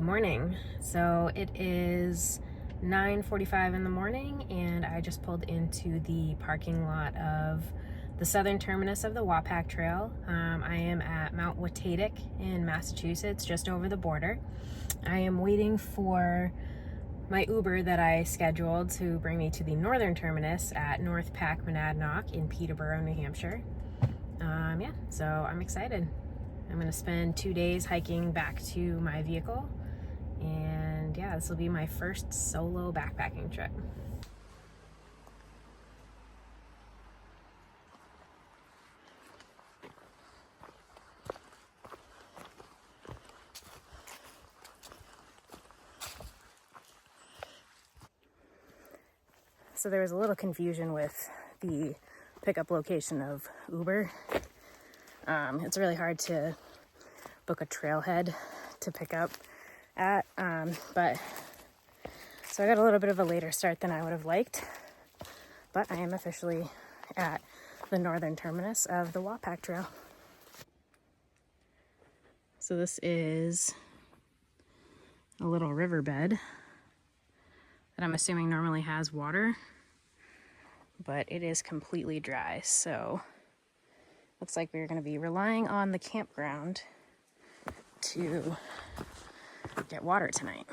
morning. So it is 9:45 in the morning and I just pulled into the parking lot of the southern terminus of the Wapack Trail. I am at Mount Watatic in Massachusetts, just over the border. I am waiting for my Uber that I scheduled to bring me to the northern terminus at North Pack Monadnock in Peterborough, New Hampshire. So I'm excited. I'm going to spend 2 days hiking back to my vehicle, and yeah, this will be my first solo backpacking trip. So there was a little confusion with the pickup location of Uber. It's really hard to book a trailhead to pick up at, so I got a little bit of a later start than I would have liked, but I am officially at the northern terminus of the Wapack Trail. So this is a little riverbed that I'm assuming normally has water, but it is completely dry, so looks like we're going to be relying on the campground to get water tonight.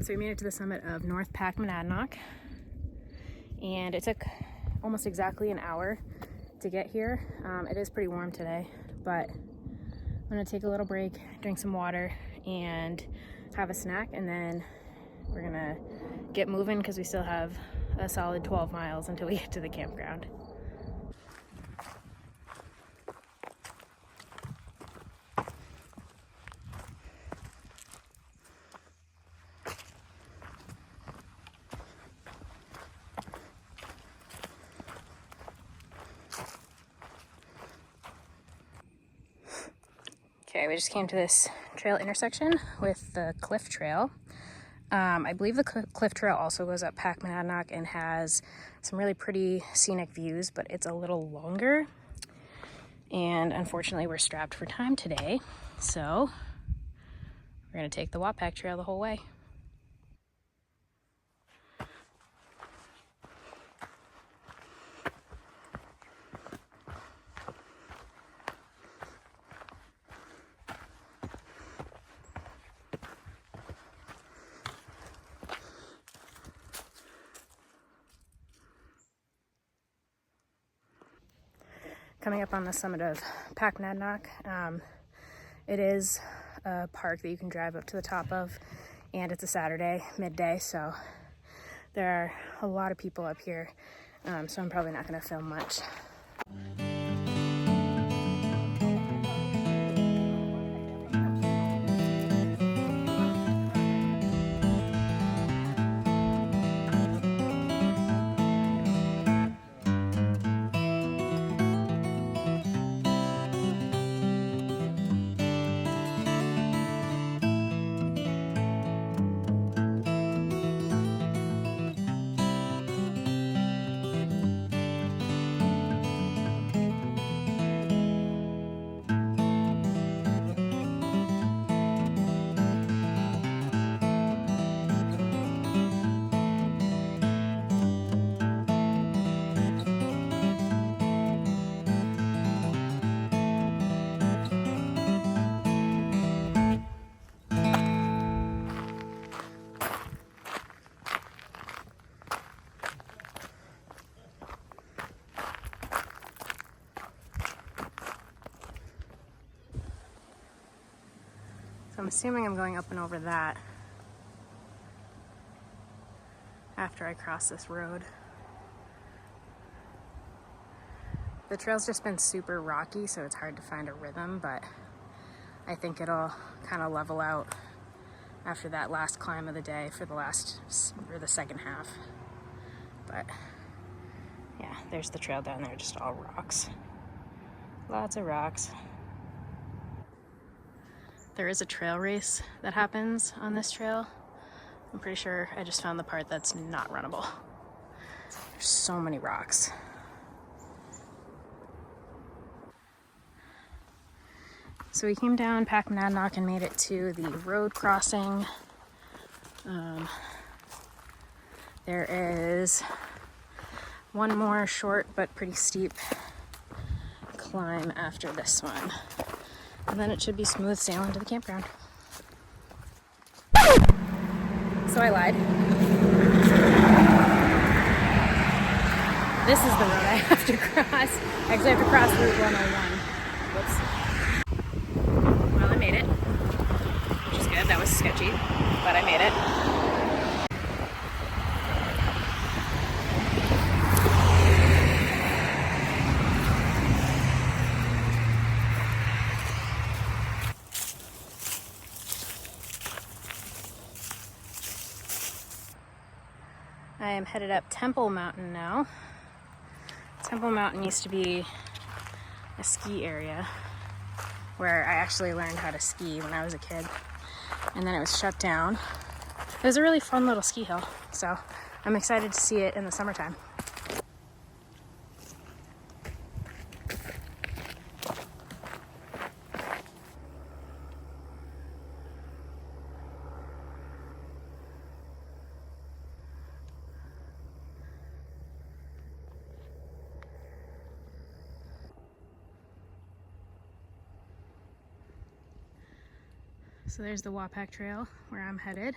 So we made it to the summit of North Pack Monadnock, and it took almost exactly an hour to get here. It is pretty warm today, but I'm gonna take a little break, drink some water, and have a snack, and then we're gonna get moving because we still have a solid 12 miles until we get to the campground. Okay, we just came to this trail intersection with the Cliff Trail. I believe the Cliff Trail also goes up Pack Monadnock and has some really pretty scenic views, but it's a little longer. And unfortunately, we're strapped for time today, so we're gonna take the Wapack Trail the whole way. Coming up on the summit of Pack Monadnock, it is a park that you can drive up to the top of, and it's a Saturday midday, so there are a lot of people up here, so I'm probably not going to film much. So I'm assuming I'm going up and over that after I cross this road. The trail's just been super rocky, so it's hard to find a rhythm, but I think it'll kind of level out after that last climb of the day for the second half. But yeah, there's the trail down there, just all rocks. Lots of rocks. There is a trail race that happens on this trail. I'm pretty sure I just found the part that's not runnable. There's so many rocks. So we came down Packmonadnock and made it to the road crossing. There is one more short but pretty steep climb after this one. And then it should be smooth sailing to the campground. So I lied. This is the road I have to cross. Actually, I have to cross Route 101. Whoops. Well, I made it, which is good. That was sketchy, but I made it. I am headed up Temple Mountain now. Temple Mountain used to be a ski area where I actually learned how to ski when I was a kid, and then it was shut down. It was a really fun little ski hill, so I'm excited to see it in the summertime. So there's the Wapack Trail where I'm headed,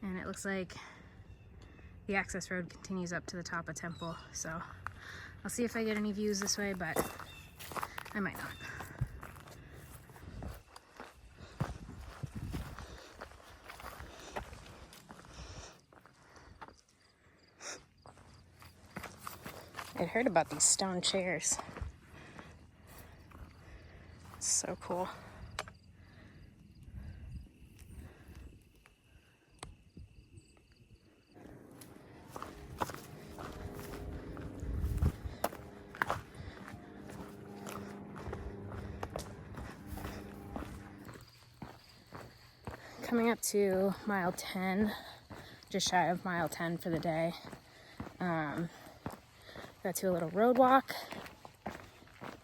and it looks like the access road continues up to the top of Temple, so I'll see if I get any views this way, but I might not. I'd heard about these stone chairs. It's so cool. Coming up to mile 10, just shy of mile 10 for the day. Got to a little road walk,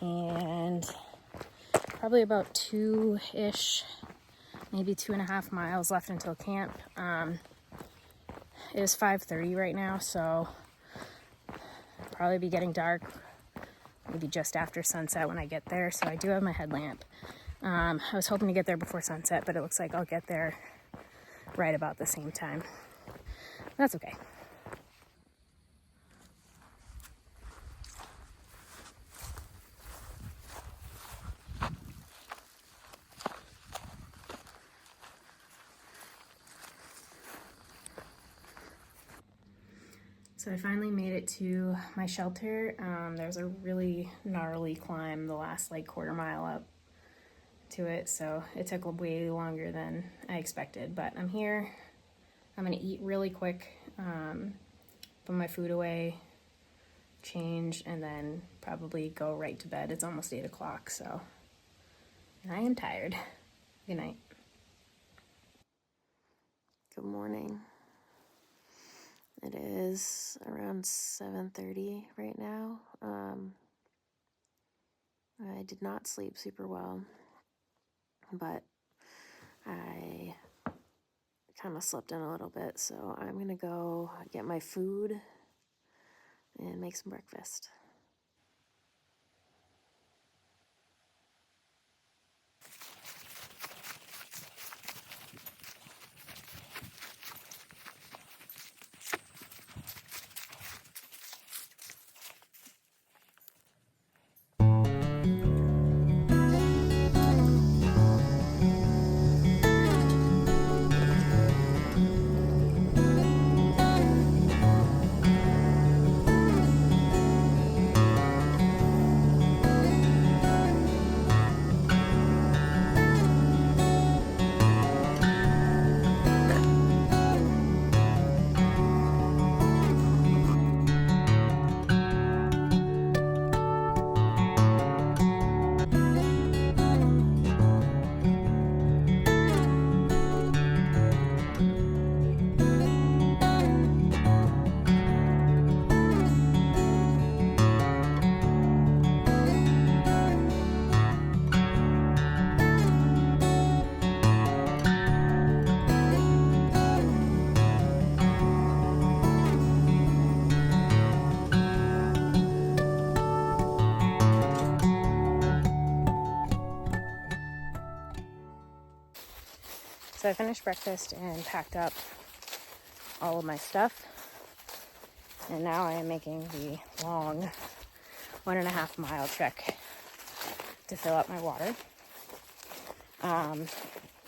and probably about 2-ish, maybe 2.5 miles left until camp. It is 5:30 right now, so probably be getting dark, maybe just after sunset when I get there, so I do have my headlamp. I was hoping to get there before sunset, but it looks like I'll get there right about the same time. That's okay. So I finally made it to my shelter. There's a really gnarly climb the last quarter mile up to it, so it took way longer than I expected, but I'm here. I'm gonna eat really quick, put my food away, change, and then probably go right to bed. It's almost 8 o'clock, so, and I am tired. Good night. Good morning. It is around 7:30 right now. I did not sleep super well, but I kind of slept in a little bit, so I'm gonna go get my food and make some breakfast. So I finished breakfast and packed up all of my stuff. And now I am making the long 1.5 mile trek to fill up my water.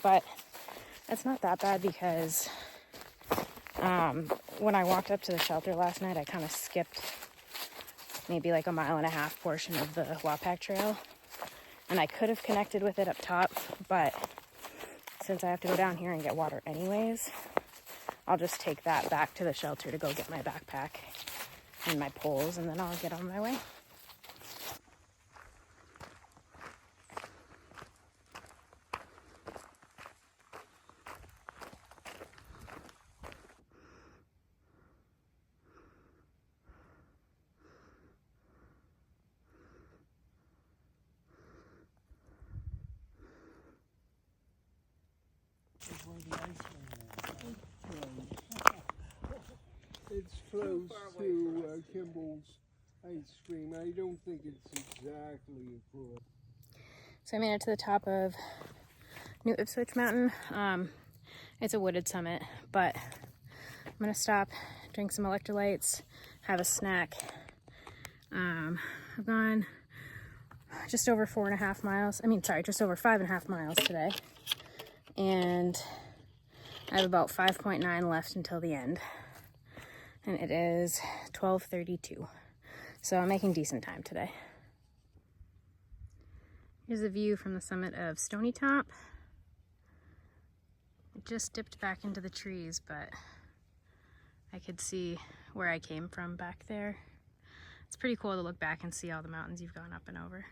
But it's not that bad because when I walked up to the shelter last night, I kind of skipped maybe like a 1.5 mile portion of the Wapack Trail. And I could have connected with it up top, but since I have to go down here and get water anyways, I'll just take that back to the shelter to go get my backpack and my poles, and then I'll get on my way. It's close to Kimball's ice cream. I don't think it's exactly across. So I made it to the top of New Ipswich Mountain. It's a wooded summit, but I'm gonna stop, drink some electrolytes, have a snack. I've gone just over 4.5 miles. Just over 5.5 miles today. And I have about 5.9 left until the end. And it is 12:32. So I'm making decent time today. Here's a view from the summit of Stony Top. It just dipped back into the trees, but I could see where I came from back there. It's pretty cool to look back and see all the mountains you've gone up and over.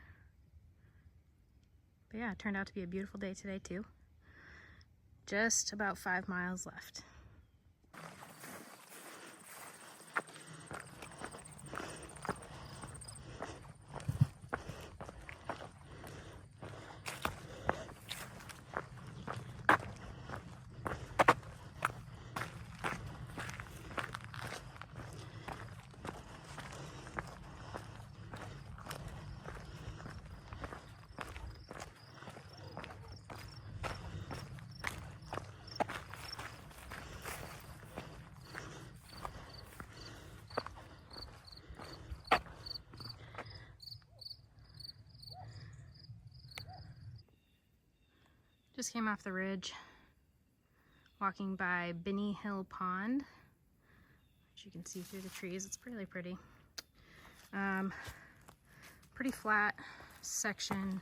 But yeah, it turned out to be a beautiful day today too. Just about 5 miles left. Just came off the ridge, walking by Binney Hill Pond, which you can see through the trees. It's really pretty. Pretty flat section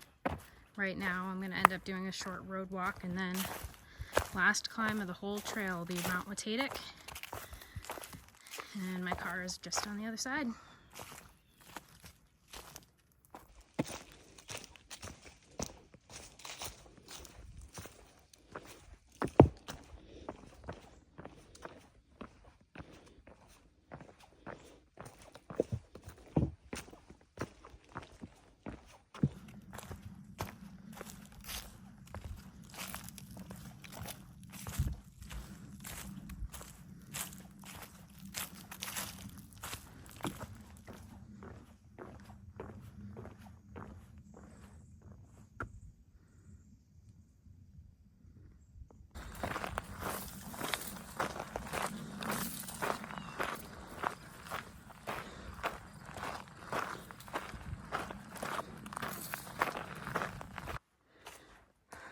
right now. I'm gonna end up doing a short road walk, and then last climb of the whole trail will be Mount Wapack. And my car is just on the other side.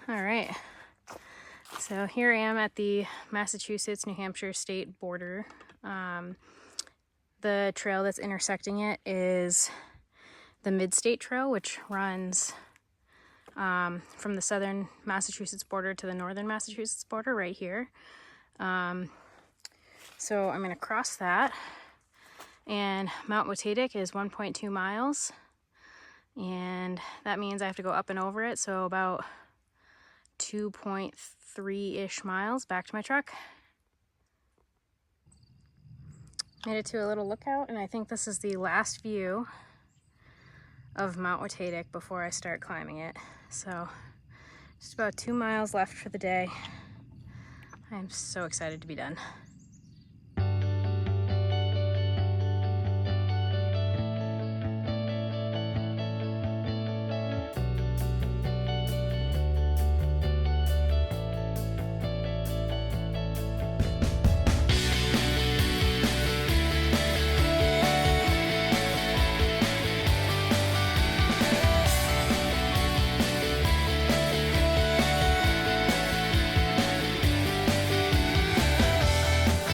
All right, so here I am at the Massachusetts-New Hampshire state border. The trail that's intersecting it is the Mid-State Trail, which runs from the southern Massachusetts border to the northern Massachusetts border right here. So I'm gonna cross that, and Mount Wapack is 1.2 miles, and that means I have to go up and over it, so about 2.3-ish miles back to my truck. Made it to a little lookout, and I think this is the last view of Mount Wapack before I start climbing it. So just about 2 miles left for the day. I'm so excited to be done.